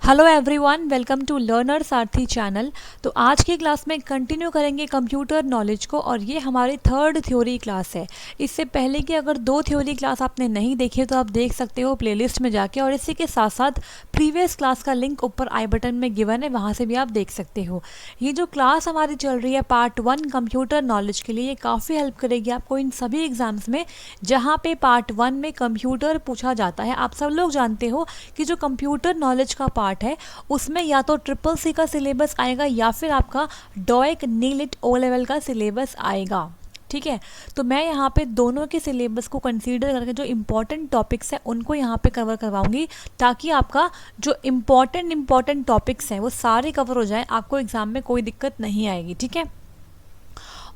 Hello everyone, welcome to learner Sarathi channel. तो आज की क्लास में कंटिन्यू करेंगे कंप्यूटर नॉलेज को और ये हमारी थर्ड थ्योरी क्लास है। इससे पहले की अगर दो थ्योरी क्लास आपने नहीं देखी तो आप देख सकते हो प्लेलिस्ट में जाके, और इसी के साथ साथ प्रीवियस क्लास का लिंक ऊपर आई बटन में गिवन है, वहाँ से भी आप देख सकते हो। ये जो क्लास हमारी चल रही है पार्ट 1 कंप्यूटर नॉलेज के लिए, ये काफ़ी हेल्प करेगी आपको इन सभी एग्जाम्स में जहाँ पे पार्ट 1 में कंप्यूटर पूछा जाता है। आप सब लोग जानते हो कि जो कंप्यूटर नॉलेज का पार्ट है उसमें या तो ट्रिपल सी का सिलेबस आएगा या फिर आपका डॉइक नीलिट ओ लेवल का सिलेबस आएगा। ठीक है, तो मैं यहाँ पे दोनों के सिलेबस को कंसीडर करके जो इम्पोर्टेंट टॉपिक्स हैं उनको यहाँ पे कवर करवाऊंगी, ताकि आपका जो इम्पोर्टेंट टॉपिक्स हैं वो सारे कवर हो जाए, आपको एग्जाम में कोई दिक्कत नहीं आएगी। ठीक है,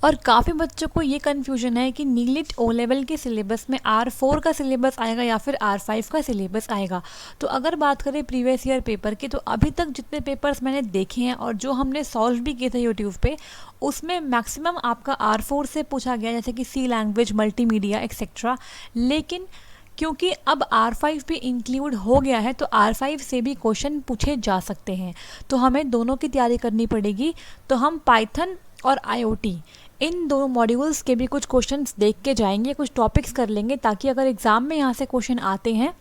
और काफ़ी बच्चों को ये कन्फ्यूजन है कि नीलिट ओ लेवल के सिलेबस में R4 का सिलेबस आएगा या फिर R5 का सिलेबस आएगा। तो अगर बात करें प्रीवियस ईयर पेपर की, तो अभी तक जितने पेपर्स मैंने देखे हैं और जो हमने सॉल्व भी किए थे यूट्यूब पे, उसमें मैक्सिमम आपका R4 से पूछा गया, जैसे कि सी लैंग्वेज, मल्टीमीडिया एक्सेट्रा। लेकिन क्योंकि अब R5 भी इंक्लूड हो गया है तो R5 से भी क्वेश्चन पूछे जा सकते हैं, तो हमें दोनों की तैयारी करनी पड़ेगी। तो हम पाइथन और IoT इन दोनों मॉड्यूल्स के भी कुछ क्वेश्चंस देख के जाएंगे, कुछ टॉपिक्स कर लेंगे, ताकि अगर एग्ज़ाम में यहाँ से क्वेश्चन आते हैं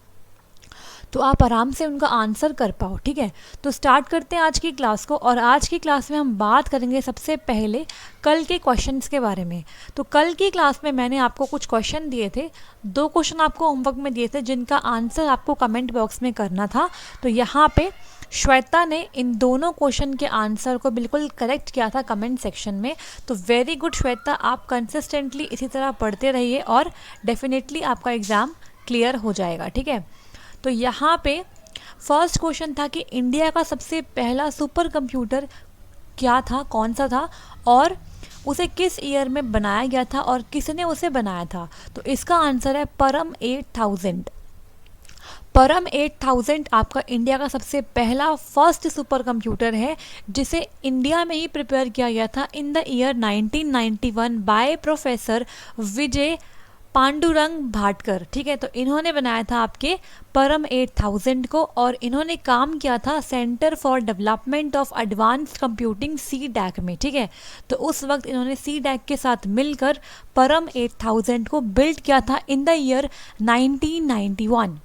तो आप आराम से उनका आंसर कर पाओ। ठीक है, तो स्टार्ट करते हैं आज की क्लास को। और आज की क्लास में हम बात करेंगे सबसे पहले कल के क्वेश्चंस के बारे में। तो कल की क्लास में मैंने आपको कुछ क्वेश्चन दिए थे, 2 क्वेश्चन आपको होमवर्क में दिए थे जिनका आंसर आपको कमेंट बॉक्स में करना था। तो यहाँ पे श्वेता ने इन दोनों क्वेश्चन के आंसर को बिल्कुल करेक्ट किया था कमेंट सेक्शन में। तो वेरी गुड श्वेता, आप कंसिस्टेंटली इसी तरह पढ़ते रहिए और डेफिनेटली आपका एग्ज़ाम क्लियर हो जाएगा। ठीक है, तो यहाँ पे फर्स्ट क्वेश्चन था कि इंडिया का सबसे पहला सुपर कंप्यूटर क्या था, कौन सा था, और उसे किस ईयर में बनाया गया था और किसने उसे बनाया था। तो इसका आंसर है परम 8000। परम 8000 आपका इंडिया का सबसे पहला फर्स्ट सुपर कंप्यूटर है, जिसे इंडिया में ही प्रिपेयर किया गया था in the year 1991 by professor Vijay Pandurang Bhatkar. ठीक है, तो इन्होंने बनाया था आपके परम 8000 को, और इन्होंने काम किया था centre for development of advanced computing CDAC में। ठीक है, तो उस वक्त इन्होंने CDAC के साथ मिलकर परम 8000 को बिल्ड किया था इन द ईयर 1991।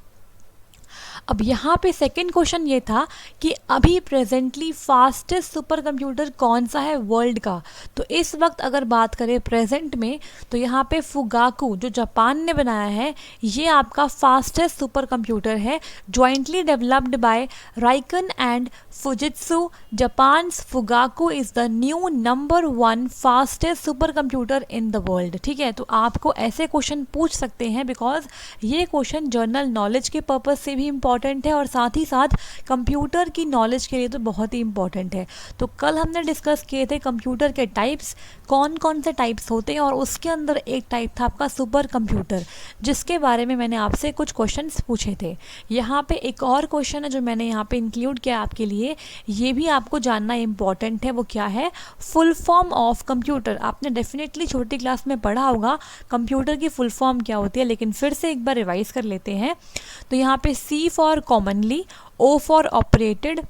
अब यहाँ पे सेकंड क्वेश्चन ये था कि अभी प्रेजेंटली फास्टेस्ट सुपर कंप्यूटर कौन सा है वर्ल्ड का। तो इस वक्त अगर बात करें प्रेजेंट में, तो यहाँ पे फुगाकू जो जापान ने बनाया है, ये आपका फास्टेस्ट सुपर कंप्यूटर है, jointly developed by Riken and Fujitsu. Japan's Fugaku is the new number 1 fastest super computer in the world. ठीक है, तो आपको ऐसे क्वेश्चन पूछ सकते हैं, बिकॉज ये क्वेश्चन जनरल नॉलेज के पर्पज़ से भी इम्पॉर्टेंट है और साथ ही साथ कंप्यूटर की नॉलेज के लिए तो बहुत ही इंपॉर्टेंट है। तो कल हमने डिस्कस किए थे कंप्यूटर के टाइप्स, कौन कौन से टाइप्स होते हैं, और उसके अंदर एक टाइप था आपका सुपर कंप्यूटर, जिसके बारे में मैंने आपसे कुछ क्वेश्चंस पूछे थे। यहाँ पे एक और क्वेश्चन है जो मैंने यहाँ पे इंक्लूड किया आपके लिए, ये भी आपको जानना इंपॉर्टेंट है। वो क्या है? Full form of computer. आपने डेफिनेटली छोटी क्लास में पढ़ा होगा कंप्यूटर की फुल फॉर्म क्या होती है, लेकिन फिर से एक बार रिवाइज कर लेते हैं। तो यहाँ पे C for commonly, O for operated,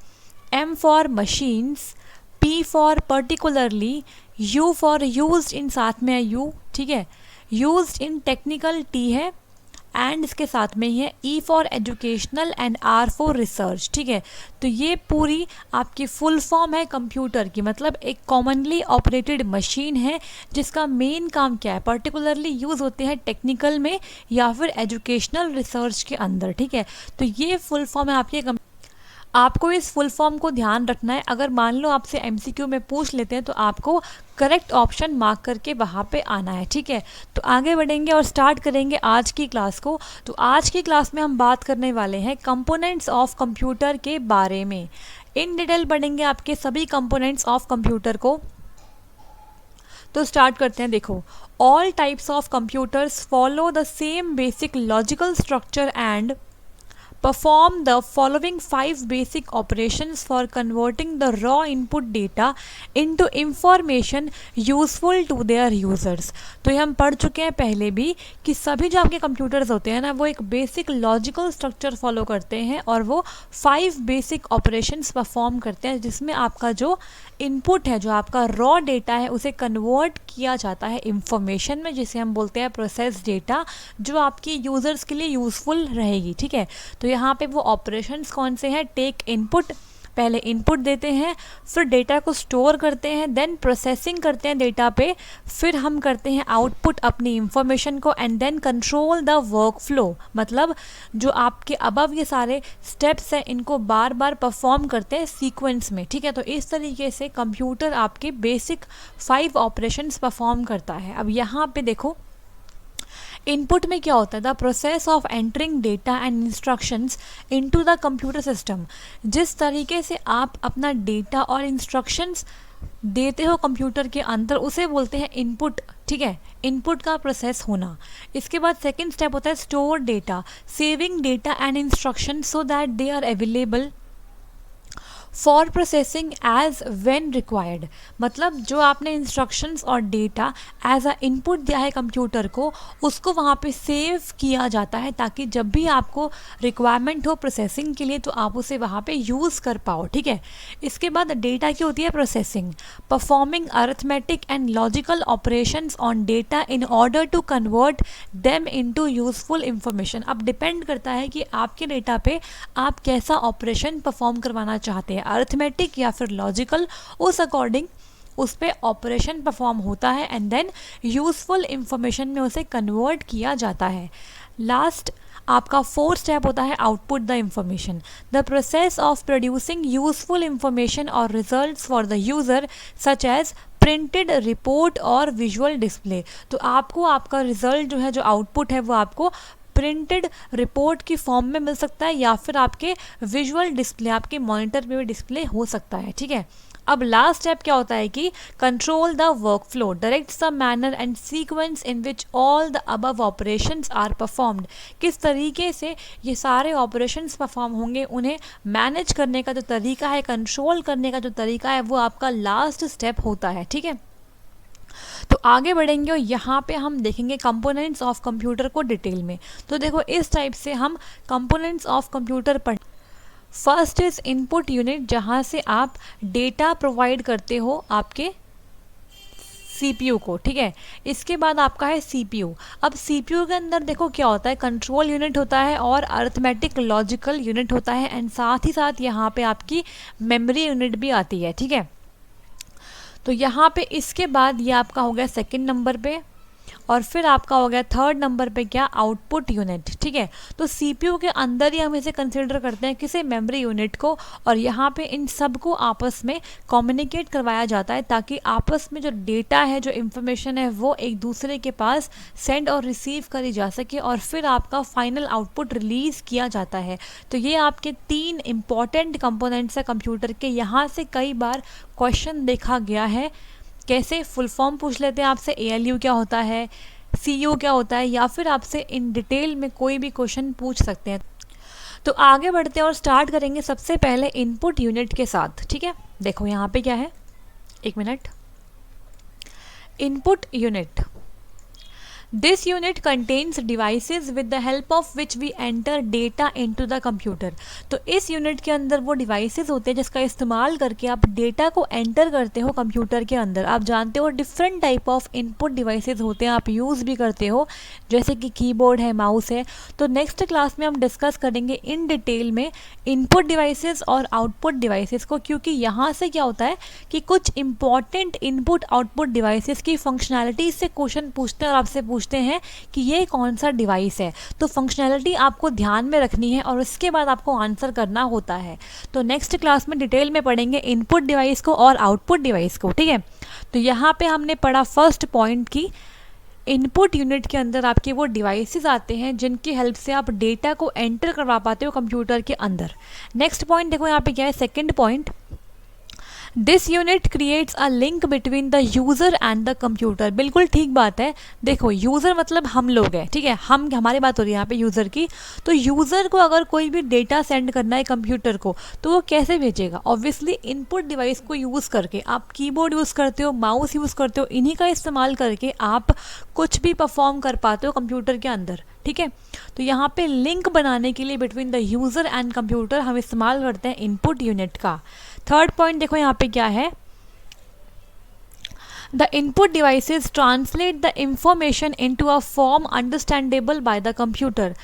M for machines, P for particularly, U for used in, साथ में है U। ठीक है, यूज्ड इन टेक्निकल T है, एंड इसके साथ में ही है E for educational and R for research. ठीक है, तो ये पूरी आपकी फुल फॉर्म है कंप्यूटर की। मतलब एक कॉमनली ऑपरेटेड मशीन है जिसका मेन काम क्या है, पर्टिकुलरली यूज़ होते हैं टेक्निकल में या फिर एजुकेशनल रिसर्च के अंदर। ठीक है, तो ये फुल फॉर्म है आपके। आपको इस फुल फॉर्म को ध्यान रखना है। अगर मान लो आपसे MCQ में पूछ लेते हैं तो आपको करेक्ट ऑप्शन मार्क करके वहाँ पे आना है। ठीक है, तो आगे बढ़ेंगे और स्टार्ट करेंगे आज की क्लास को। तो आज की क्लास में हम बात करने वाले हैं कंपोनेंट्स ऑफ कंप्यूटर के बारे में। इन डिटेल पढ़ेंगे आपके सभी कंपोनेंट्स ऑफ कंप्यूटर को। तो स्टार्ट करते हैं। देखो, all types of computers follow the same basic logical structure and perform the following 5 basic operations for converting the raw input data into information useful to their users. तो ये हम पढ़ चुके हैं पहले भी कि सभी जो आपके कंप्यूटर्स होते हैं ना, वो एक बेसिक लॉजिकल स्ट्रक्चर फॉलो करते हैं और वो 5 बेसिक ऑपरेशंस परफॉर्म करते हैं, जिसमें आपका जो इनपुट है, जो आपका रॉ डेटा है, उसे कन्वर्ट किया जाता है इंफॉर्मेशन में, जिसे हम बोलते हैं प्रोसेस डेटा, जो आपकी यूज़र्स के लिए यूज़फुल रहेगी। ठीक है, तो यहाँ पे वो ऑपरेशंस कौन से हैं? टेक इनपुट, पहले इनपुट देते हैं, फिर डेटा को स्टोर करते हैं, देन प्रोसेसिंग करते हैं डेटा पे, फिर हम करते हैं आउटपुट अपनी इंफॉर्मेशन को, and then control the work flow. मतलब जो आपके अबव ये सारे स्टेप्स हैं, इनको बार बार परफॉर्म करते हैं सीक्वेंस में। ठीक है, तो इस तरीके से कंप्यूटर आपके बेसिक 5 ऑपरेशंस परफॉर्म करता है। अब यहाँ पे देखो, इनपुट में क्या होता है? The process of entering data and instructions into the computer system. जिस तरीके से आप अपना डेटा और इंस्ट्रक्शंस देते हो कंप्यूटर के अंदर, उसे बोलते हैं इनपुट। ठीक है, इनपुट का प्रोसेस होना। इसके बाद सेकेंड स्टेप होता है store data, saving data and instruction so that they are available for processing as when required. मतलब जो आपने इंस्ट्रक्शंस और डेटा एज अ इनपुट दिया है कंप्यूटर को, उसको वहाँ पे सेव किया जाता है, ताकि जब भी आपको रिक्वायरमेंट हो प्रोसेसिंग के लिए तो आप उसे वहाँ पे यूज़ कर पाओ। ठीक है, इसके बाद डेटा की होती है processing, performing arithmetic and logical operations on data in order to convert them into useful information. अब डिपेंड करता है कि आपके डेटा पे आप कैसा ऑपरेशन परफॉर्म करवाना चाहते हैं, अरिथमेटिक या फिर लॉजिकल, उस अकॉर्डिंग उस पर ऑपरेशन परफॉर्म होता है, एंड देन यूजफुल इंफॉर्मेशन में उसे कन्वर्ट किया जाता है। लास्ट आपका 4th स्टेप होता है output the information, the process of producing useful information और results for the user such as printed report और विजुअल डिस्प्ले। तो आपको आपका रिजल्ट जो है, जो आउटपुट है, वो आपको प्रिंटेड रिपोर्ट की फॉर्म में मिल सकता है, या फिर आपके विजुअल डिस्प्ले, आपके मॉनिटर पे भी डिस्प्ले हो सकता है। ठीक है, अब लास्ट स्टेप क्या होता है कि control the work flow, directs the manner and sequence in which all the above operations are performed. किस तरीके से ये सारे ऑपरेशंस परफॉर्म होंगे, उन्हें मैनेज करने का जो तरीका है, कंट्रोल करने का जो तरीका है, वो आपका लास्ट स्टेप होता है। ठीक है, तो आगे बढ़ेंगे और यहाँ पे हम देखेंगे कंपोनेंट्स ऑफ कंप्यूटर को डिटेल में। तो देखो, इस टाइप से हम कंपोनेंट्स ऑफ कंप्यूटर पढ़। फर्स्ट इज इनपुट यूनिट, जहाँ से आप डेटा प्रोवाइड करते हो आपके सीपीयू को। ठीक है, इसके बाद आपका है सीपीयू। अब सीपीयू के अंदर देखो क्या होता है, कंट्रोल यूनिट होता है और अरिथमेटिक लॉजिकल यूनिट होता है, एंड साथ ही साथ यहाँ पे आपकी मेमोरी यूनिट भी आती है। ठीक है, तो यहाँ पे इसके बाद ये आपका हो गया सेकंड नंबर पे, और फिर आपका हो गया थर्ड नंबर पे क्या, आउटपुट यूनिट। ठीक है, तो सीपीयू के अंदर ही हम इसे कंसिडर करते हैं किसी मेमोरी यूनिट को, और यहाँ पे इन सब को आपस में कम्युनिकेट करवाया जाता है, ताकि आपस में जो डेटा है, जो इंफॉर्मेशन है, वो एक दूसरे के पास सेंड और रिसीव करी जा सके, और फिर आपका फाइनल आउटपुट रिलीज़ किया जाता है। तो ये आपके 3 इंपॉर्टेंट कंपोनेंट्स हैं कंप्यूटर के। यहाँ से कई बार क्वेश्चन देखा गया है, कैसे फुल फॉर्म पूछ लेते हैं आपसे, ALU क्या होता है, CU क्या होता है, या फिर आपसे इन डिटेल में कोई भी क्वेश्चन पूछ सकते हैं। तो आगे बढ़ते हैं और स्टार्ट करेंगे सबसे पहले इनपुट यूनिट के साथ। ठीक है, देखो यहाँ पे क्या है, एक minute. Input unit, This unit contains devices with the help of which we enter data into the computer। तो इस यूनिट के अंदर वो डिवाइसेस होते हैं जिसका इस्तेमाल करके आप डेटा को एंटर करते हो कंप्यूटर के अंदर। आप जानते हो different type of input devices होते हैं, आप यूज़ भी करते हो, जैसे कि कीबोर्ड है, माउस है। तो नेक्स्ट क्लास में हम डिस्कस करेंगे इन डिटेल में इनपुट डिवाइसेस और आउटपुट डिवाइसेस को, क्योंकि यहाँ से क्या होता है कि कुछ इंपॉर्टेंट इनपुट आउटपुट डिवाइसेस की फंक्शनैलिटी से क्वेश्चन पूछते हैं और आपसे पूछते हैं कि ये कौन सा डिवाइस है। तो फंक्शनैलिटी आपको ध्यान में रखनी है और उसके बाद आपको आंसर करना होता है। तो नेक्स्ट क्लास में डिटेल में पढ़ेंगे इनपुट डिवाइस को और आउटपुट डिवाइस को। ठीक है, तो यहाँ पे हमने पढ़ा फर्स्ट पॉइंट की इनपुट यूनिट के अंदर आपके वो डिवाइसेस आते हैं जिनकी हेल्प से आप डेटा को एंटर करवा पाते हो कंप्यूटर के अंदर। नेक्स्ट पॉइंट देखो यहाँ पे क्या है, second point, this unit creates a link between the user and the computer. बिल्कुल ठीक बात है। देखो यूज़र मतलब हम लोग हैं, ठीक है, हम, हमारी बात हो रही है यहाँ पे यूज़र की। तो यूज़र को अगर कोई भी डेटा सेंड करना है कंप्यूटर को, तो वो कैसे भेजेगा? ऑब्वियसली इनपुट डिवाइस को यूज़ करके। आप कीबोर्ड यूज़ करते हो, माउस यूज़ करते हो, इन्हीं का इस्तेमाल करके आप कुछ भी परफॉर्म कर पाते हो कंप्यूटर के अंदर, ठीक है। तो यहाँ पे लिंक बनाने के लिए between the user and computer हम इस्तेमाल करते हैं इनपुट यूनिट का। थर्ड पॉइंट देखो यहाँ पे क्या है, the input devices translate the information into a form understandable by the computer.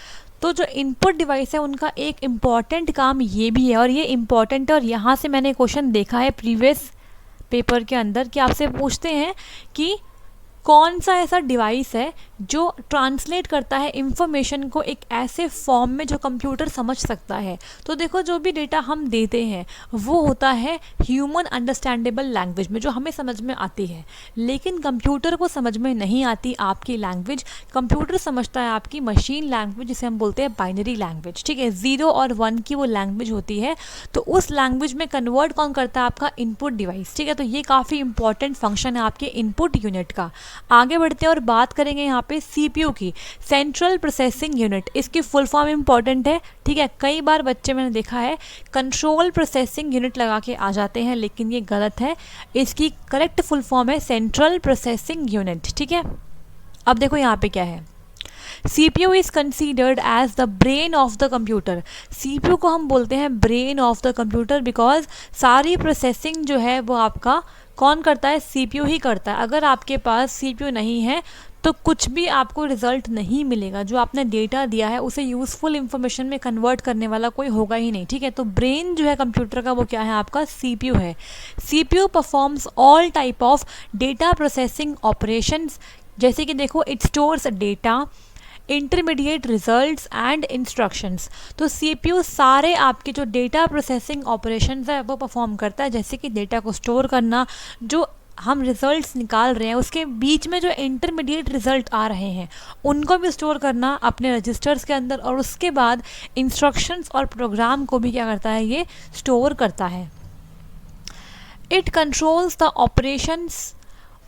तो जो इनपुट डिवाइस है उनका एक इम्पॉर्टेंट काम ये भी है, और ये इम्पॉर्टेंट है, और यहाँ से मैंने क्वेश्चन देखा है प्रीवियस पेपर के अंदर कि आपसे पूछते हैं कि कौन सा ऐसा डिवाइस है जो ट्रांसलेट करता है इंफॉर्मेशन को एक ऐसे फॉर्म में जो कंप्यूटर समझ सकता है। तो देखो जो भी डेटा हम देते हैं वो होता है ह्यूमन अंडरस्टैंडेबल लैंग्वेज में, जो हमें समझ में आती है, लेकिन कंप्यूटर को समझ में नहीं आती आपकी लैंग्वेज। कंप्यूटर समझता है आपकी मशीन लैंग्वेज, जिसे हम बोलते हैं बाइनरी लैंग्वेज, ठीक है, 0 और 1 की वो लैंग्वेज होती है। तो उस लैंग्वेज में कन्वर्ट कौन करता है? आपका इनपुट डिवाइस, ठीक है। तो ये काफ़ी इंपॉर्टेंट फंक्शन है आपके इनपुट यूनिट का। आगे बढ़ते हैं और बात करेंगे यहाँ पे सीपीयू की, सेंट्रल प्रोसेसिंग यूनिट। इसकी फुल फॉर्म इंपॉर्टेंट है, ठीक है। कई बार बच्चे मैंने देखा है कंट्रोल प्रोसेसिंग यूनिट लगा के आ जाते हैं, लेकिन ये गलत है। इसकी करेक्ट फुल फॉर्म है सेंट्रल प्रोसेसिंग यूनिट, ठीक है। अब देखो यहाँ पे क्या है, CPU is considered as the brain of the computer. CPU को हम बोलते हैं brain of the computer, because सारी प्रोसेसिंग जो है वो आपका कौन करता है? CPU ही करता है। अगर आपके पास CPU नहीं है तो कुछ भी आपको रिजल्ट नहीं मिलेगा। जो आपने डेटा दिया है उसे यूज़फुल इंफॉर्मेशन में कन्वर्ट करने वाला कोई होगा ही नहीं, ठीक है। तो ब्रेन जो है कंप्यूटर का वो क्या है? आपका CPU है। CPU performs all type of data processing operations, जैसे कि देखो it stores data, intermediate results and instructions. तो CPU सारे आपके जो डेटा प्रोसेसिंग ऑपरेशंस है वो परफॉर्म करता है, जैसे कि डेटा को स्टोर करना, जो हम रिजल्ट्स निकाल रहे हैं उसके बीच में जो इंटरमीडिएट रिजल्ट आ रहे हैं उनको भी स्टोर करना अपने रजिस्टर्स के अंदर, और उसके बाद इंस्ट्रक्शंस और प्रोग्राम को भी क्या करता है? ये स्टोर करता है। It controls the operations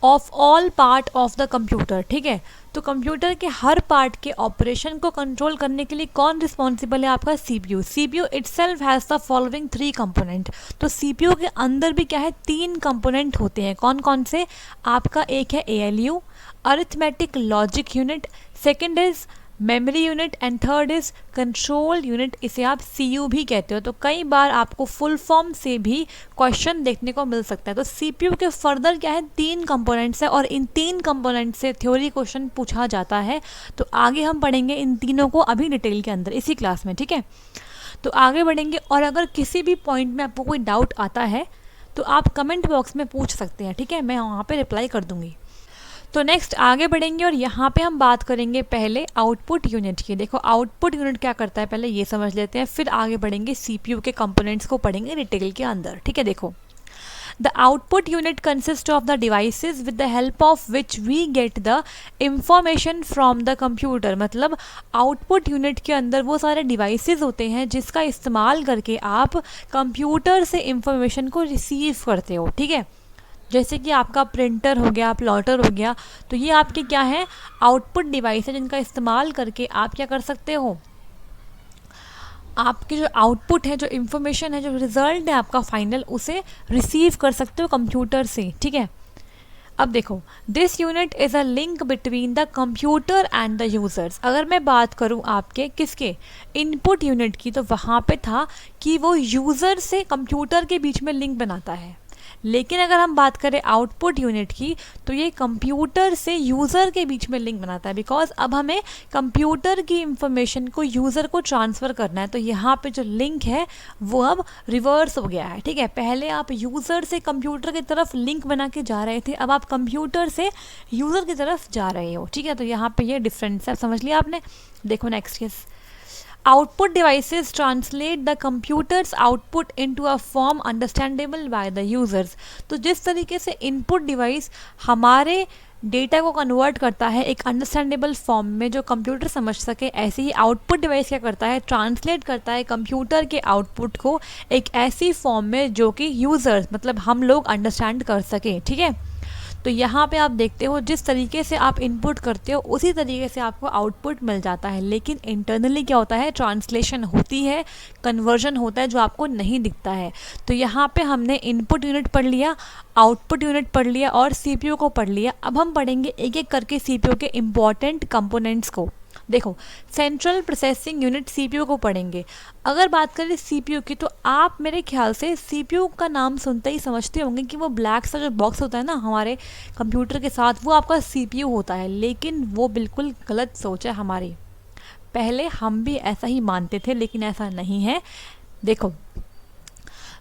of all part of the computer, ठीक है। तो कंप्यूटर के हर पार्ट के ऑपरेशन को कंट्रोल करने के लिए कौन रिस्पॉन्सिबल है? आपका CPU। CPU itself has the following 3 component. तो CPU के अंदर भी क्या है? 3 कंपोनेंट होते हैं। कौन कौन से? आपका एक है ALU, arithmetic logic unit, second is memory unit, and third is control unit. इसे आप CU भी कहते हो। तो कई बार आपको फुल फॉर्म से भी क्वेश्चन देखने को मिल सकता है। तो CPU के फर्दर क्या है? 3 कंपोनेंट्स है, और इन 3 कंपोनेंट से थ्योरी क्वेश्चन पूछा जाता है। तो आगे हम पढ़ेंगे इन तीनों को अभी डिटेल के अंदर इसी क्लास में, ठीक है। तो आगे बढ़ेंगे, और अगर किसी भी पॉइंट में आपको कोई डाउट आता है तो आप कमेंट बॉक्स में पूछ सकते हैं, ठीक है, मैं वहाँ पे रिप्लाई कर दूँगी। तो नेक्स्ट आगे बढ़ेंगे, और यहाँ पे हम बात करेंगे पहले आउटपुट यूनिट की। देखो आउटपुट यूनिट क्या करता है पहले ये समझ लेते हैं, फिर आगे बढ़ेंगे CPU के कंपोनेंट्स को पढ़ेंगे डिटेल के अंदर, ठीक है। देखो the output unit consist of the devices with the help of which we get the information from the computer. मतलब आउटपुट यूनिट के अंदर वो सारे डिवाइसेस होते हैं जिसका इस्तेमाल करके आप कंप्यूटर से इंफॉर्मेशन को रिसीव करते हो, ठीक है। जैसे कि आपका प्रिंटर हो गया, प्लॉटर हो गया, तो ये आपके क्या है? आउटपुट डिवाइस है, जिनका इस्तेमाल करके आप क्या कर सकते हो? आपके जो आउटपुट है, जो इन्फॉर्मेशन है, जो रिजल्ट है आपका फाइनल, उसे रिसीव कर सकते हो कंप्यूटर से, ठीक है। अब देखो this unit is a link between the computer and the users. अगर मैं बात करूँ आपके किसके? इनपुट यूनिट की, तो वहाँ पे था कि वो यूज़र से कंप्यूटर के बीच में लिंक बनाता है। लेकिन अगर हम बात करें आउटपुट यूनिट की, तो ये कंप्यूटर से यूज़र के बीच में लिंक बनाता है, बिकॉज अब हमें कंप्यूटर की इंफॉर्मेशन को यूज़र को ट्रांसफ़र करना है। तो यहाँ पे जो लिंक है वो अब रिवर्स हो गया है, ठीक है। पहले आप यूज़र से कंप्यूटर की तरफ लिंक बना के जा रहे थे, अब आप कंप्यूटर से यूज़र की तरफ जा रहे हो, ठीक है। तो यहाँ पे ये डिफरेंस है, समझ लिया आपने। देखो next case, output devices translate the computer's output into a form understandable by the users। तो जिस तरीके से इनपुट डिवाइस हमारे डेटा को कन्वर्ट करता है एक अंडरस्टैंडेबल फॉर्म में जो कंप्यूटर समझ सके। ऐसे ही आउटपुट डिवाइस क्या करता है, ट्रांसलेट करता है कंप्यूटर के आउटपुट को एक ऐसी फॉर्म में जो कि यूज़र्स मतलब हम लोग अंडरस्टैंड कर सकें। ठीक है, तो यहाँ पे आप देखते हो जिस तरीके से आप इनपुट करते हो उसी तरीके से आपको आउटपुट मिल जाता है, लेकिन इंटरनली क्या होता है, ट्रांसलेशन होती है, कन्वर्जन होता है जो आपको नहीं दिखता है। तो यहाँ पे हमने इनपुट यूनिट पढ़ लिया, आउटपुट यूनिट पढ़ लिया और सीपीयू को पढ़ लिया। अब हम पढ़ेंगे एक एक करके सीपीयू के इम्पॉर्टेंट कंपोनेंट्स को। देखो, सेंट्रल प्रोसेसिंग यूनिट सीपीयू को पढ़ेंगे। अगर बात करें सीपीयू की तो आप मेरे ख्याल से सीपीयू का नाम सुनते ही समझते होंगे कि वो ब्लैक सा जो बॉक्स होता है ना हमारे कंप्यूटर के साथ, वो आपका सीपीयू होता है, लेकिन वो बिल्कुल गलत सोच है हमारी। पहले हम भी ऐसा ही मानते थे लेकिन ऐसा नहीं है। देखो,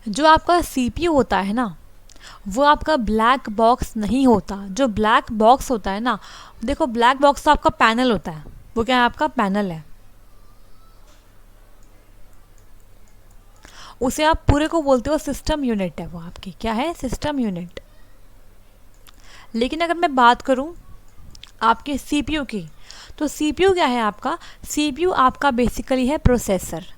जो आपका सीपीयू होता है ना वो आपका ब्लैक बॉक्स नहीं होता। जो ब्लैक बॉक्स होता है ना, देखो ब्लैक बॉक्स तो आपका पैनल होता है, वो क्या है, आपका पैनल है। उसे आप पूरे को बोलते हो सिस्टम यूनिट है, वो आपकी क्या है, सिस्टम यूनिट। लेकिन अगर मैं बात करूं आपके सीपीयू की, तो सीपीयू क्या है आपका, सीपीयू आपका बेसिकली है प्रोसेसर।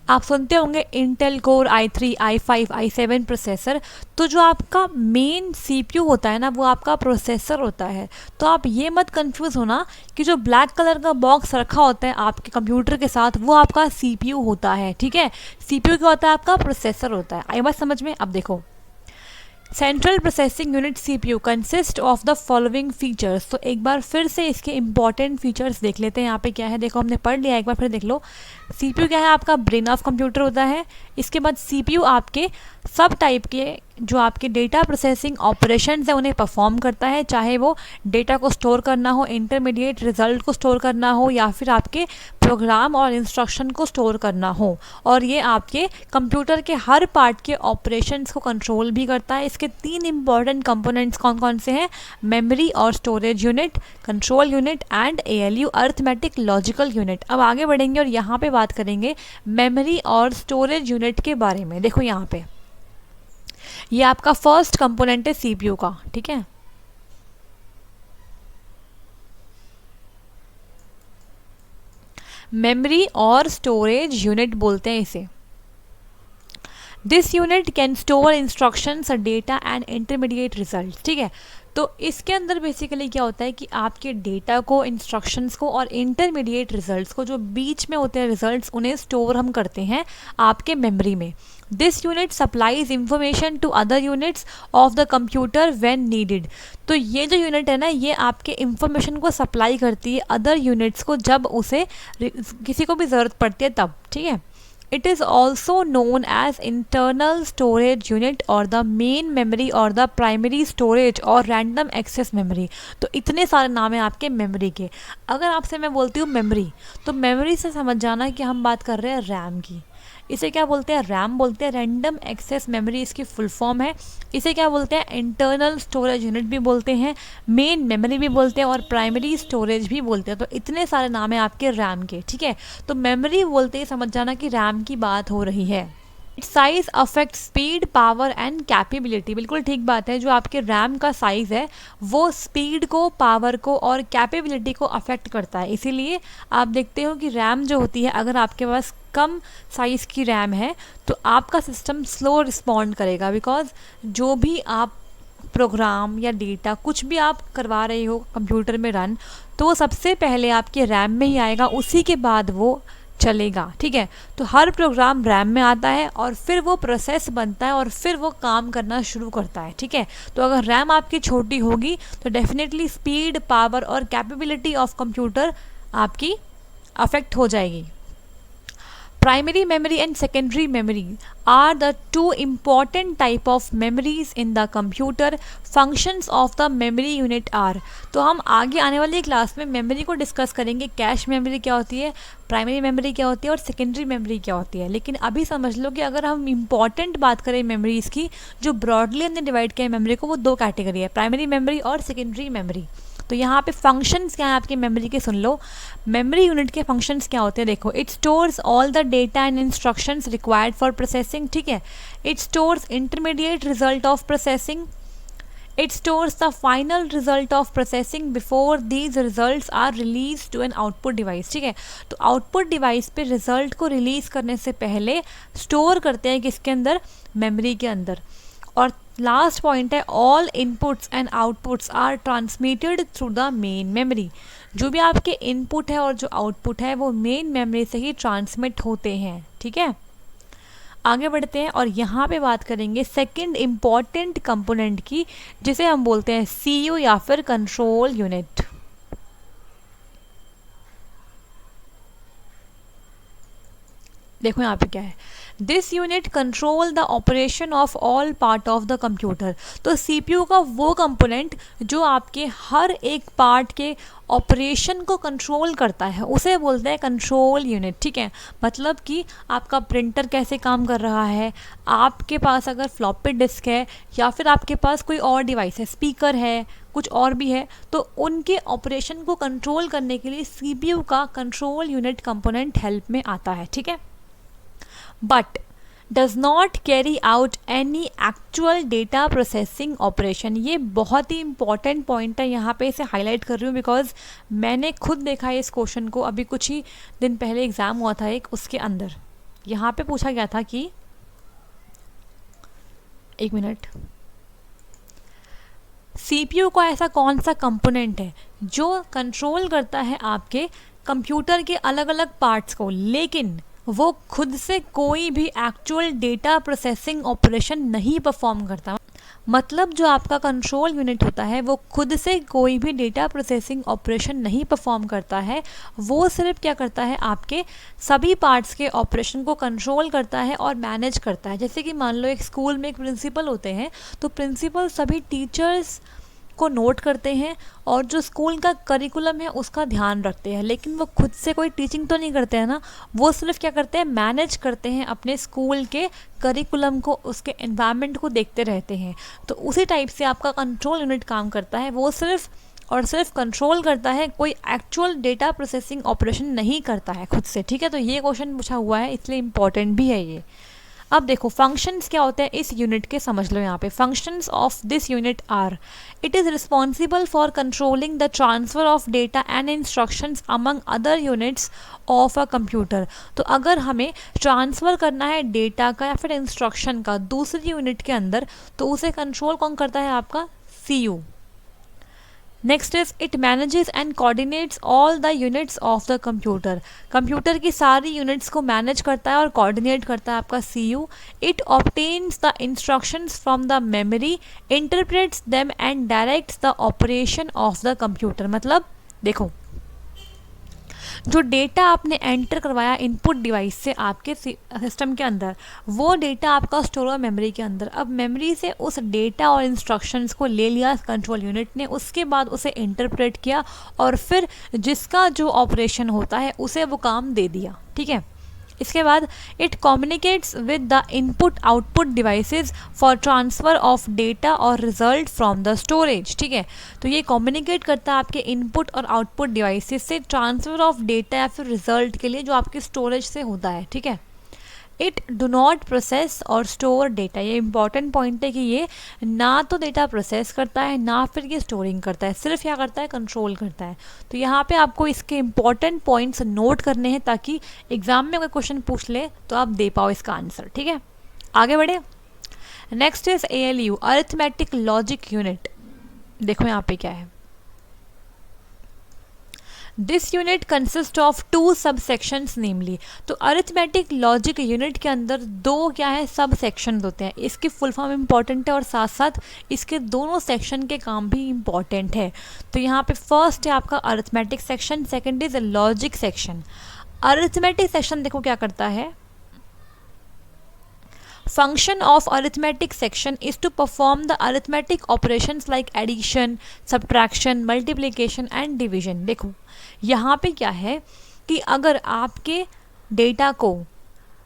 आप सुनते होंगे Intel core i3, i5, i7 processor. तो जो आपका मेन सीपीयू होता है ना वो आपका प्रोसेसर होता है। तो आप ये मत कंफ्यूज होना कि जो ब्लैक कलर का बॉक्स रखा होता है आपके कंप्यूटर के साथ वो आपका सीपीयू होता है। ठीक है, सीपीयू क्या होता है, आपका प्रोसेसर होता है। आई बात समझ में। अब देखो, central processing unit CPU consist of the following features. तो एक बार फिर से इसके इंपॉर्टेंट फीचर्स देख लेते हैं। यहाँ पे क्या है, देखो हमने पढ़ लिया, एक बार फिर देख लो। सीपीयू क्या है, आपका ब्रेन ऑफ कंप्यूटर होता है। इसके बाद सीपीयू आपके सब टाइप के जो आपके डेटा प्रोसेसिंग ऑपरेशंस हैं उन्हें परफॉर्म करता है, चाहे वो डेटा को स्टोर करना हो, इंटरमीडिएट रिजल्ट को स्टोर करना हो, या फिर आपके प्रोग्राम और इंस्ट्रक्शन को स्टोर करना हो। और ये आपके कंप्यूटर के हर पार्ट के ऑपरेशंस को कंट्रोल भी करता है। इसके तीन इंपॉर्टेंट कंपोनेंट्स कौन कौन से हैं, मेमोरी और storage unit, control unit and ALU arithmetic logical unit. अब आगे बढ़ेंगे और यहाँ पे बात करेंगे मेमोरी और स्टोरेज यूनिट के बारे में। देखो यहाँ पे ये आपका फर्स्ट कंपोनेंट है सीपीयू का। ठीक है, मेमोरी और स्टोरेज यूनिट बोलते हैं इसे। This unit can store instructions, data and intermediate result. ठीक है, तो इसके अंदर बेसिकली क्या होता है कि आपके डेटा को, इंस्ट्रक्शंस को और इंटरमीडिएट रिजल्ट्स को, जो बीच में होते हैं रिजल्ट्स, उन्हें स्टोर हम करते हैं आपके मेमोरी में। This unit supplies information to other units of the computer when needed. तो ये जो यूनिट है ना ये आपके इंफॉर्मेशन को सप्लाई करती है अदर यूनिट्स को जब उसे किसी को भी ज़रूरत पड़ती है तब। ठीक है, It is also known as internal storage unit or the main memory or the primary storage or random access memory। तो इतने सारे नाम हैं आपके मेमोरी के। अगर आपसे मैं बोलती हूँ मेमोरी, तो मेमोरी से समझ जाना कि हम बात कर रहे हैं रैम की। इसे क्या बोलते हैं, रैम बोलते हैं। रैंडम एक्सेस मेमोरी इसकी फुल फॉर्म है। इसे क्या बोलते हैं, इंटरनल स्टोरेज यूनिट भी बोलते हैं, मेन मेमोरी भी बोलते हैं और प्राइमरी स्टोरेज भी बोलते हैं। तो इतने सारे नाम हैं आपके रैम के। ठीक है, तो मेमोरी बोलते ही समझ जाना कि रैम की बात हो रही है। Size affect speed, power and capability. बिल्कुल ठीक बात है, जो आपके रैम का साइज़ है वो स्पीड को, पावर को और कैपेबिलिटी को अफेक्ट करता है। इसीलिए आप देखते हो कि रैम जो होती है, अगर आपके पास कम साइज़ की रैम है तो आपका सिस्टम स्लो रिस्पॉन्ड करेगा, बिकॉज जो भी आप प्रोग्राम या डेटा कुछ भी आप करवा रहे हो कंप्यूटर में रन, तो वो सबसे पहले आपके रैम में ही आएगा, उसी के बाद वो चलेगा। ठीक है, तो हर प्रोग्राम रैम में आता है और फिर वो प्रोसेस बनता है और फिर वो काम करना शुरू करता है। ठीक है, तो अगर रैम आपकी छोटी होगी तो डेफिनेटली स्पीड, पावर और कैपेबिलिटी ऑफ कंप्यूटर आपकी अफेक्ट हो जाएगी। Primary memory and secondary memory are the two important type of memories in the computer. Functions of the memory unit are। तो हम आगे आने वाली क्लास में मेमोरी को डिस्कस करेंगे, कैश मेमोरी क्या होती है, प्राइमरी मेमोरी क्या होती है और सेकेंडरी मेमोरी क्या होती है। लेकिन अभी समझ लो कि अगर हम इंपॉर्टेंट बात करें मेमोरीज़ की, जो ब्रॉडली हमने डिवाइड किया है मेमोरी को, वो दो कैटेगरी है, प्राइमरी मेमोरी और सेकेंडरी मेमोरी। तो यहाँ पे फंक्शंस क्या है आपकी मेमोरी के, सुन लो। मेमोरी यूनिट के फंक्शंस क्या होते हैं, देखो। It stores all the data and instructions required for processing. ठीक है, it stores intermediate result of processing, It stores the final result of processing before these results are released to an output device. ठीक है, तो output device पे result को release करने से पहले स्टोर करते हैं किसके अंदर, मेमोरी के अंदर. और लास्ट पॉइंट है, all inputs and outputs are transmitted through the main memory. जो भी आपके इनपुट है और जो आउटपुट है वो मेन मेमोरी से ही ट्रांसमिट होते हैं. ठीक है, आगे बढ़ते हैं और यहाँ पे बात करेंगे सेकंड इम्पॉर्टेंट कंपोनेंट की, जिसे हम बोलते हैं सीयू या फिर कंट्रोल यूनिट. देखो यहाँ पे क्या है, this unit control the operation of all part of the computer. तो सीपीयू का वो कंपोनेंट जो आपके हर एक पार्ट के ऑपरेशन को कंट्रोल करता है उसे बोलते हैं कंट्रोल यूनिट. ठीक है, मतलब कि आपका प्रिंटर कैसे काम कर रहा है, आपके पास अगर फ्लॉपी डिस्क है या फिर आपके पास कोई और डिवाइस है, स्पीकर है, कुछ और भी है, तो उनके ऑपरेशन को कंट्रोल करने के लिए सीपीयू का कंट्रोल यूनिट कंपोनेंट हेल्प में आता है. ठीक है, but does not carry out any actual data processing operation. ये बहुत ही इंपॉर्टेंट पॉइंट है, यहाँ पे इसे हाईलाइट कर रही हूँ बिकॉज मैंने खुद देखा है इस क्वेश्चन को. अभी कुछ ही दिन पहले एग्ज़ाम हुआ था एक, उसके अंदर यहाँ पे पूछा गया था कि, एक मिनट, सीपीयू का ऐसा कौन सा कंपोनेंट है जो कंट्रोल करता है आपके कंप्यूटर के अलग अलग पार्ट्स को, लेकिन वो खुद से कोई भी एक्चुअल डेटा प्रोसेसिंग ऑपरेशन नहीं परफॉर्म करता. मतलब जो आपका कंट्रोल यूनिट होता है वो खुद से कोई भी डेटा प्रोसेसिंग ऑपरेशन नहीं परफॉर्म करता है, वो सिर्फ क्या करता है, आपके सभी पार्ट्स के ऑपरेशन को कंट्रोल करता है और मैनेज करता है. जैसे कि मान लो एक स्कूल में एक प्रिंसिपल होते हैं, तो प्रिंसिपल सभी टीचर्स को नोट करते हैं और जो स्कूल का करिकुलम है उसका ध्यान रखते हैं, लेकिन वो खुद से कोई टीचिंग तो नहीं करते हैं ना, वो सिर्फ क्या करते हैं, मैनेज करते हैं अपने स्कूल के करिकुलम को, उसके एनवायरनमेंट को देखते रहते हैं. तो उसी टाइप से आपका कंट्रोल यूनिट काम करता है, वो सिर्फ और सिर्फ कंट्रोल करता है, कोई एक्चुअल डेटा प्रोसेसिंग ऑपरेशन नहीं करता है खुद से. ठीक है, तो ये क्वेश्चन पूछा हुआ है इसलिए इम्पॉर्टेंट भी है ये. अब देखो फंक्शंस क्या होते हैं इस यूनिट के, समझ लो. यहाँ पे functions of this unit are, it is responsible for controlling the transfer of data and instructions among other units of a computer. तो अगर हमें ट्रांसफ़र करना है डेटा का या फिर इंस्ट्रक्शन का दूसरी यूनिट के अंदर, तो उसे कंट्रोल कौन करता है, आपका CU. Next is it manages and coordinates all the units of the computer. Computer की सारी यूनिट्स को मैनेज करता है और कोऑर्डिनेट करता है आपका CU. It obtains the instructions from the memory, interprets them and directs the operation of the computer. मतलब देखो, जो डेटा आपने एंटर करवाया इनपुट डिवाइस से आपके सिस्टम के अंदर, वो डेटा आपका स्टोर हुआ मेमोरी के अंदर. अब मेमोरी से उस डेटा और इंस्ट्रक्शंस को ले लिया कंट्रोल यूनिट ने, उसके बाद उसे इंटरप्रेट किया और फिर जिसका जो ऑपरेशन होता है उसे वो काम दे दिया. ठीक है, इसके बाद it communicates with the input output devices for transfer of data और रिजल्ट फ्रॉम द स्टोरेज. ठीक है, तो ये कम्युनिकेट करता है आपके इनपुट और आउटपुट डिवाइसेस से ट्रांसफ़र ऑफ डेटा या फिर रिजल्ट के लिए जो आपके स्टोरेज से होता है. ठीक है, इट डू नॉट प्रोसेस और स्टोर डेटा. ये इंपॉर्टेंट पॉइंट है कि ये ना तो डेटा प्रोसेस करता है ना फिर ये स्टोरिंग करता है, सिर्फ क्या करता है, कंट्रोल करता है. तो यहाँ पे आपको इसके इंपॉर्टेंट पॉइंट्स नोट करने हैं ताकि एग्जाम में कोई क्वेश्चन पूछ ले तो आप दे पाओ इसका आंसर. ठीक है, आगे बढ़े. Next is ALU, arithmetic logic unit. देखो यहाँ पे क्या है, दिस यूनिट कंसिस्ट ऑफ 2 सब सेक्शंस नेमली. तो अरिथमेटिक लॉजिक यूनिट के अंदर 2 क्या है, सब सेक्शन होते हैं. इसकी फुल फॉर्म इंपॉर्टेंट है और साथ साथ इसके दोनों सेक्शन के काम भी इंपॉर्टेंट है. तो यहाँ पे फर्स्ट है आपका arithmetic section, second is logic section. Arithmetic section देखो क्या करता है, function of arithmetic section is to perform the arithmetic operations like addition, subtraction, multiplication and division. देखो यहाँ पे क्या है कि अगर आपके डेटा को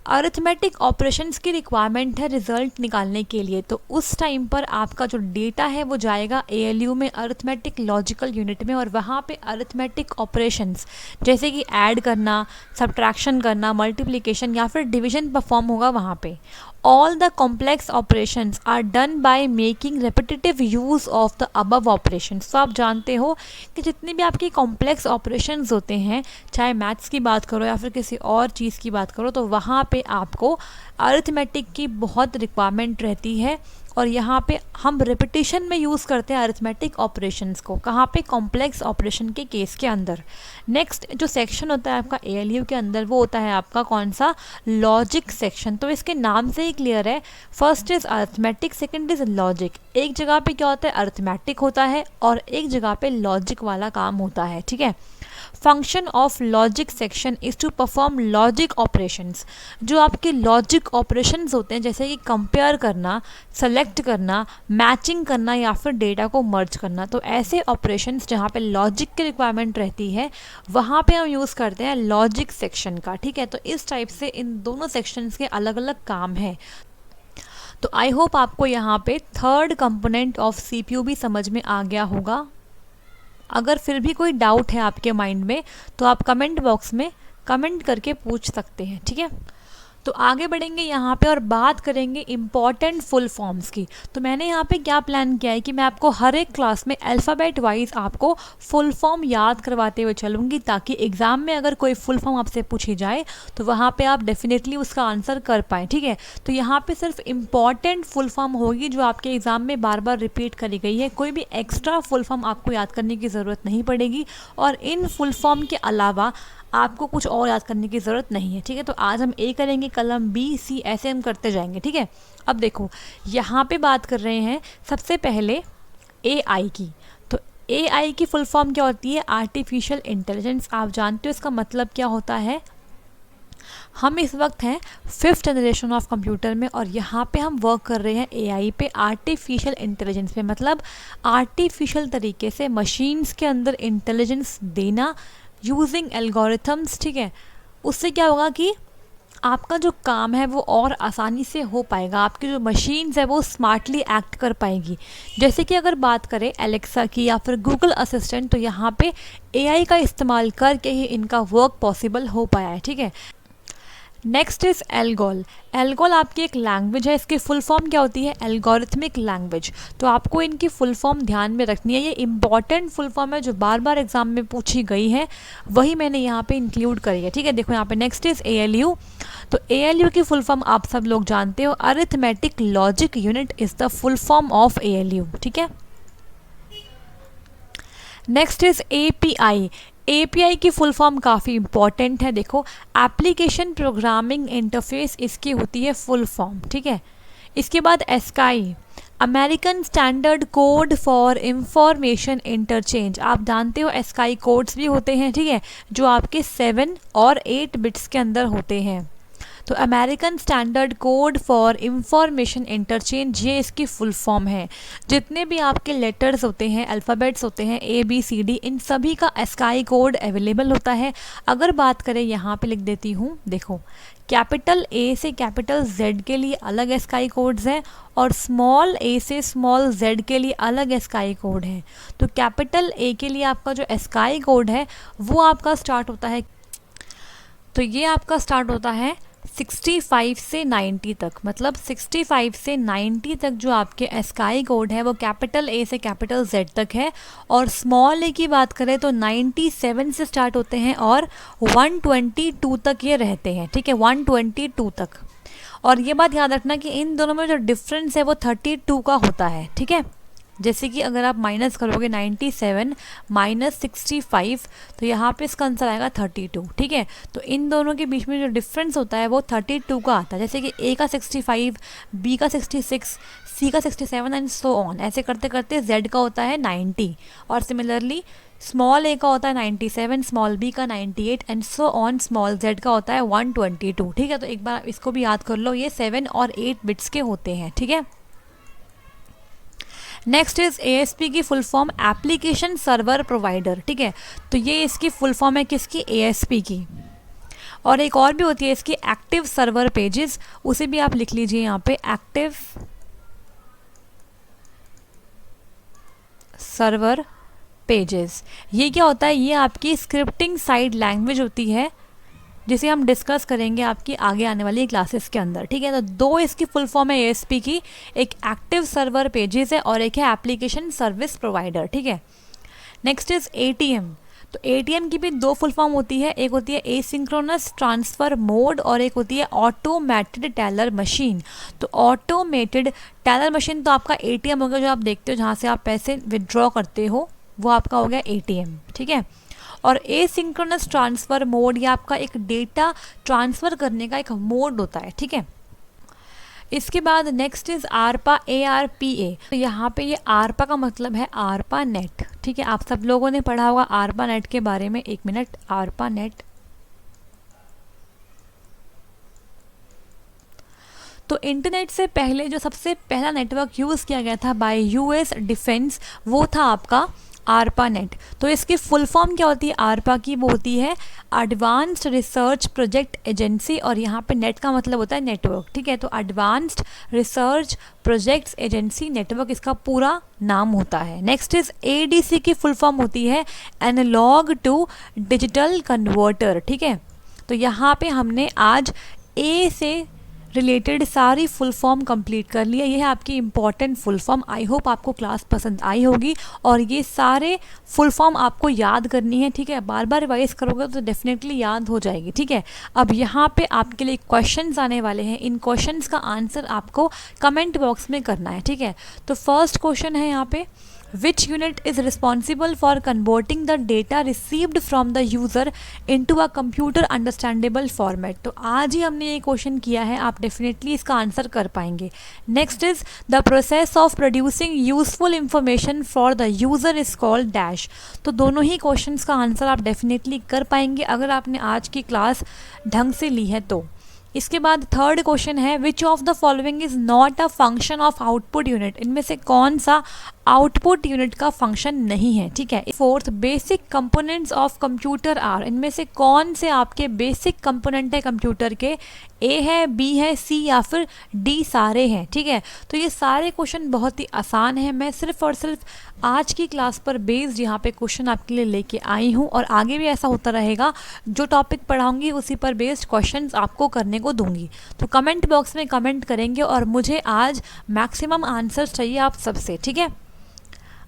अरिथमेटिक ऑपरेशंस की रिक्वायरमेंट है रिजल्ट निकालने के लिए, तो उस टाइम पर आपका जो डेटा है वो जाएगा ALU में, अरिथमेटिक लॉजिकल यूनिट में, और वहाँ पे अरिथमेटिक ऑपरेशंस जैसे कि ऐड करना, सब्ट्रैक्शन करना, मल्टीप्लिकेशन या फिर डिवीजन परफॉर्म होगा वहाँ पे. All the complex operations are done by making repetitive use of the above operations. तो आप जानते हो कि जितने भी आपकी कॉम्प्लेक्स ऑपरेशंस होते हैं, चाहे मैथ्स की बात करो या फिर किसी और चीज़ की बात करो, तो वहाँ पे आपको अरिथमेटिक की बहुत रिक्वायरमेंट रहती है। और यहाँ पे हम रिपीटिशन में यूज़ करते हैं अरिथमेटिक ऑपरेशंस को, कहाँ पे, कॉम्प्लेक्स ऑपरेशन के केस के अंदर। नेक्स्ट जो सेक्शन होता है आपका ALU के अंदर, वो होता है आपका कौन सा, लॉजिक सेक्शन। तो इसके नाम से ही क्लियर है, first is arithmetic, second is logic. एक जगह पे क्या होता है, अरिथमेटिक होता है और एक जगह पे लॉजिक वाला काम होता है, ठीक है। Function of logic section is to perform logic operations. जो आपके लॉजिक ऑपरेशंस होते हैं, जैसे कि कंपेयर करना, सेलेक्ट करना, मैचिंग करना या फिर डेटा को मर्ज करना, तो ऐसे ऑपरेशंस जहाँ पे लॉजिक की रिक्वायरमेंट रहती है वहाँ पे हम यूज़ करते हैं लॉजिक सेक्शन का, ठीक है। तो इस टाइप से इन दोनों सेक्शंस के अलग अलग काम हैं। तो आई होप आपको यहाँ पे थर्ड कंपोनेंट ऑफ CPU भी समझ में आ गया होगा। अगर फिर भी कोई डाउट है आपके माइंड में तो आप कमेंट बॉक्स में कमेंट करके पूछ सकते हैं, ठीक है। तो आगे बढ़ेंगे यहाँ पे और बात करेंगे इम्पॉर्टेंट फुल फॉर्म्स की। तो मैंने यहाँ पे क्या प्लान किया है कि मैं आपको हर एक क्लास में अल्फ़ाबेट वाइज आपको फुल फॉर्म याद करवाते हुए चलूँगी, ताकि एग्ज़ाम में अगर कोई फुल फॉर्म आपसे पूछी जाए तो वहाँ पे आप डेफिनेटली उसका आंसर कर पाएँ, ठीक है। तो यहाँ पे सिर्फ इम्पॉर्टेंट फुल फॉर्म होगी जो आपके एग्ज़ाम में बार बार रिपीट करी गई है, कोई भी एक्स्ट्रा फुल फॉर्म आपको याद करने की ज़रूरत नहीं पड़ेगी। और इन फुल फॉर्म के अलावा आपको कुछ और याद करने की ज़रूरत नहीं है, ठीक है। तो आज हम A करेंगे, कल हम B, C, ऐसे हम करते जाएंगे, ठीक है। अब देखो यहाँ पे बात कर रहे हैं सबसे पहले AI की। तो AI की फुल फॉर्म क्या होती है, आर्टिफिशियल इंटेलिजेंस। आप जानते हो इसका मतलब क्या होता है। हम इस वक्त हैं 5th जनरेशन ऑफ कंप्यूटर में और यहाँ पे हम वर्क कर रहे हैं AI पे, आर्टिफिशियल इंटेलिजेंस पे। मतलब आर्टिफिशियल तरीके से मशीन्स के अंदर इंटेलिजेंस देना यूजिंग एल्गोरिथम्स, ठीक है। उससे क्या होगा कि आपका जो काम है वो और आसानी से हो पाएगा, आपकी जो मशीन्स है वो स्मार्टली एक्ट कर पाएगी। जैसे कि अगर बात करें एलेक्सा की या फिर गूगल असिस्टेंट, तो यहाँ पे AI का इस्तेमाल करके ही इनका वर्क पॉसिबल हो पाया है, ठीक है। Next is ALGOL. एल्गोल आपकी एक लैंग्वेज है, इसकी फुल फॉर्म क्या होती है, एल्गोरिथमिक लैंग्वेज। तो आपको इनकी फुल फॉर्म ध्यान में रखनी है, ये इंपॉर्टेंट फुल फॉर्म है जो बार बार एग्जाम में पूछी गई है, वही मैंने यहाँ पे इंक्लूड करी है, ठीक है। देखो यहाँ पे नेक्स्ट इज ALU। तो ALU की फुल फॉर्म आप सब लोग जानते हो, arithmetic logic unit is the full form of ALU, ठीक है। Next is API। API की फुल फॉर्म काफ़ी इंपॉर्टेंट है। देखो एप्लीकेशन प्रोग्रामिंग इंटरफेस इसकी होती है फुल फॉर्म, ठीक है। इसके बाद ASCII, American standard code for information interchange. आप जानते हो ASCII कोड्स भी होते हैं, ठीक है, जो आपके 7 और 8 बिट्स के अंदर होते हैं। तो American standard code for information interchange, ये इसकी फुल फॉर्म है। जितने भी आपके लेटर्स होते हैं, अल्फ़ाबेट्स होते हैं, ABCD, इन सभी का ASCII कोड अवेलेबल होता है। अगर बात करें, यहाँ पे लिख देती हूँ, देखो कैपिटल A से कैपिटल Z के लिए अलग ASCII कोड्स हैं और स्मॉल a से स्मॉल z के लिए अलग ASCII कोड है। तो कैपिटल A के लिए आपका जो ASCII कोड है वो आपका स्टार्ट होता है, तो ये आपका स्टार्ट होता है 65 से 90 तक। मतलब 65 से 90 तक जो आपके ASCII कोड है वो कैपिटल A से कैपिटल Z तक है। और स्मॉल a की बात करें तो 97 से स्टार्ट होते हैं और 122 तक ये रहते हैं, ठीक है, 122 तक। और ये बात याद रखना कि इन दोनों में जो डिफरेंस है वो 32 का होता है, ठीक है। जैसे कि अगर आप माइनस करोगे 97 माइनस 65, तो यहाँ पे इसका आंसर आएगा 32, ठीक है। तो इन दोनों के बीच में जो डिफरेंस होता है वो 32 का आता है। जैसे कि A का 65, B का 66, C का 67 एंड सो ऑन। ऐसे करते करते Z का होता है 90 और सिमिलरली स्मॉल a का होता है 97, स्मॉल b का 98 and so on, small z का होता है 122, ठीक है। तो एक बार इसको भी याद कर लो, ये 7 और 8 बिट्स के होते हैं, ठीक है। नेक्स्ट इज ASP की full form application server provider, ठीक है। तो ये इसकी फुल फॉर्म है किसकी, ASP की। और एक और भी होती है इसकी एक्टिव सर्वर पेजेस, उसे भी आप लिख लीजिए यहाँ पे, एक्टिव सर्वर पेजेस। ये क्या होता है, ये आपकी स्क्रिप्टिंग साइड लैंग्वेज होती है जिसे हम डिस्कस करेंगे आपकी आगे आने वाली क्लासेस के अंदर, ठीक है। तो दो इसकी फुल फॉर्म है ASP की, एक एक्टिव सर्वर पेजेस है और एक है एप्लीकेशन सर्विस प्रोवाइडर, ठीक है। Next is ATM। तो ATM की भी दो फुल फॉर्म होती है, एक होती है एसिंक्रोनस ट्रांसफ़र मोड और एक होती है ऑटोमेटेड टेलर मशीन। तो ऑटोमेटेड टेलर मशीन तो आपका ATM होगा, जो आप देखते हो जहाँ से आप पैसे विड्रॉ करते हो, वो आपका हो गया ATM, ठीक है। और एसिंक्रोनस ट्रांसफ़र मोड ये आपका एक डेटा ट्रांसफ़र करने का एक मोड होता है, ठीक है। इसके बाद नेक्स्ट इज़ ARPA ARPA। तो यहाँ पे ये ARPA का मतलब है ARPA नेट, ठीक है। आप सब लोगों ने पढ़ा होगा ARPA नेट के बारे में। एक मिनट, ARPA नेट। तो इंटरनेट से पहले जो सबसे पहला नेटवर्क यूज़ किया गया था बाय US डिफेंस, वो था आपका ARPA नेट। तो इसकी फुल फॉर्म क्या होती है ARPA की? वो होती है एडवांस्ड रिसर्च प्रोजेक्ट एजेंसी, और यहाँ पे नेट का मतलब होता है नेटवर्क, ठीक है। तो advanced research projects agency network इसका पूरा नाम होता है। नेक्स्ट इज ADC की फुल फॉर्म होती है एनालॉग टू डिजिटल कन्वर्टर, ठीक है। तो यहाँ पे हमने आज A से रिलेटेड सारी फुल फॉर्म कंप्लीट कर लिया। ये है आपकी important full form. I hope आपको क्लास पसंद आई होगी और ये सारे फुल फॉर्म आपको याद करनी है, ठीक है। बार बार रिवाइज करोगे तो डेफिनेटली याद हो जाएगी, ठीक है। अब यहाँ पे आपके लिए क्वेश्चंस आने वाले हैं, इन क्वेश्चंस का आंसर आपको कमेंट बॉक्स में करना है, ठीक है। तो फर्स्ट क्वेश्चन है यहाँ पे, which unit is responsible for converting the data received from the user into a computer understandable format। तो आज ही हमने ये क्वेश्चन किया है, आप डेफिनेटली इसका आंसर कर पाएंगे। Next is the process of producing useful information for the user is called dash. तो दोनों ही क्वेश्चंस का आंसर आप डेफिनेटली कर पाएंगे अगर आपने आज की क्लास ढंग से ली है तो। इसके बाद थर्ड क्वेश्चन है, which of the following is not a function of output unit. इनमें से कौन सा आउटपुट यूनिट का फंक्शन नहीं है, ठीक है। Fourth, basic components of computer are. इनमें से कौन से आपके बेसिक कंपोनेंट है कंप्यूटर के? A है, B है, C या फिर D सारे हैं, ठीक है। तो ये सारे क्वेश्चन बहुत ही आसान है। मैं सिर्फ और सिर्फ आज की क्लास पर बेस्ड यहाँ पे क्वेश्चन आपके लिए लेके आई हूँ और आगे भी ऐसा होता रहेगा। जो टॉपिक पढ़ाऊंगी उसी पर बेस्ड क्वेश्चंस आपको करने को दूंगी। तो कमेंट बॉक्स में कमेंट करेंगे और मुझे आज मैक्सिमम आंसर्स चाहिए आप सबसे, ठीक है।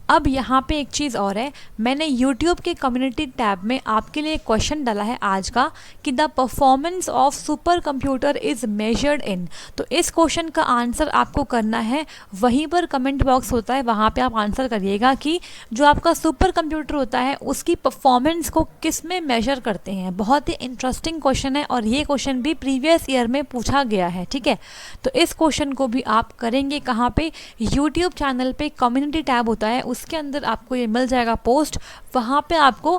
अब यहाँ पे एक चीज़ और है, मैंने YouTube के कम्युनिटी टैब में आपके लिए क्वेश्चन डाला है आज का कि the performance of super computer is measured in. तो इस क्वेश्चन का आंसर आपको करना है, वहीं पर कमेंट बॉक्स होता है, वहाँ पे आप आंसर करिएगा कि जो आपका सुपर कंप्यूटर होता है उसकी परफॉर्मेंस को किस में मेजर करते हैं। बहुत ही इंटरेस्टिंग क्वेश्चन है और ये क्वेश्चन भी प्रीवियस ईयर में पूछा गया है, ठीक है। तो इस क्वेश्चन को भी आप करेंगे कहाँ पे? यूट्यूब चैनल पे कम्युनिटी टैब होता है, उसके अंदर आपको ये मिल जाएगा पोस्ट, वहाँ पे आपको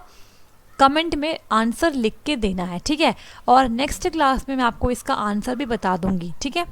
कमेंट में आंसर लिख के देना है, ठीक है। और नेक्स्ट क्लास में मैं आपको इसका आंसर भी बता दूंगी, ठीक है।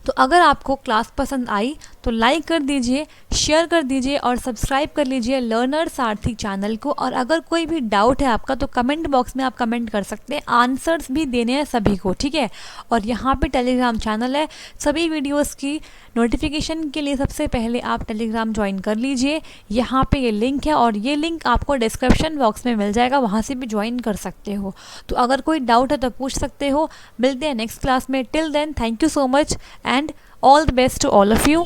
तो अगर आपको क्लास पसंद आई तो लाइक कर दीजिए, शेयर कर दीजिए और सब्सक्राइब कर लीजिए लर्नर सारथी चैनल को। और अगर कोई भी डाउट है आपका तो कमेंट बॉक्स में आप कमेंट कर सकते हैं, आंसर्स भी देने हैं सभी को, ठीक है। और यहाँ पे टेलीग्राम चैनल है, सभी वीडियोस की नोटिफिकेशन के लिए सबसे पहले आप टेलीग्राम ज्वाइन कर लीजिए। यहाँ पे ये लिंक है और ये लिंक आपको डिस्क्रिप्शन बॉक्स में मिल जाएगा, वहाँ से भी ज्वाइन कर सकते हो। तो अगर कोई डाउट है तो पूछ सकते हो। मिलते हैं नेक्स्ट क्लास में। Till then, thank you so much and all the best to all of you.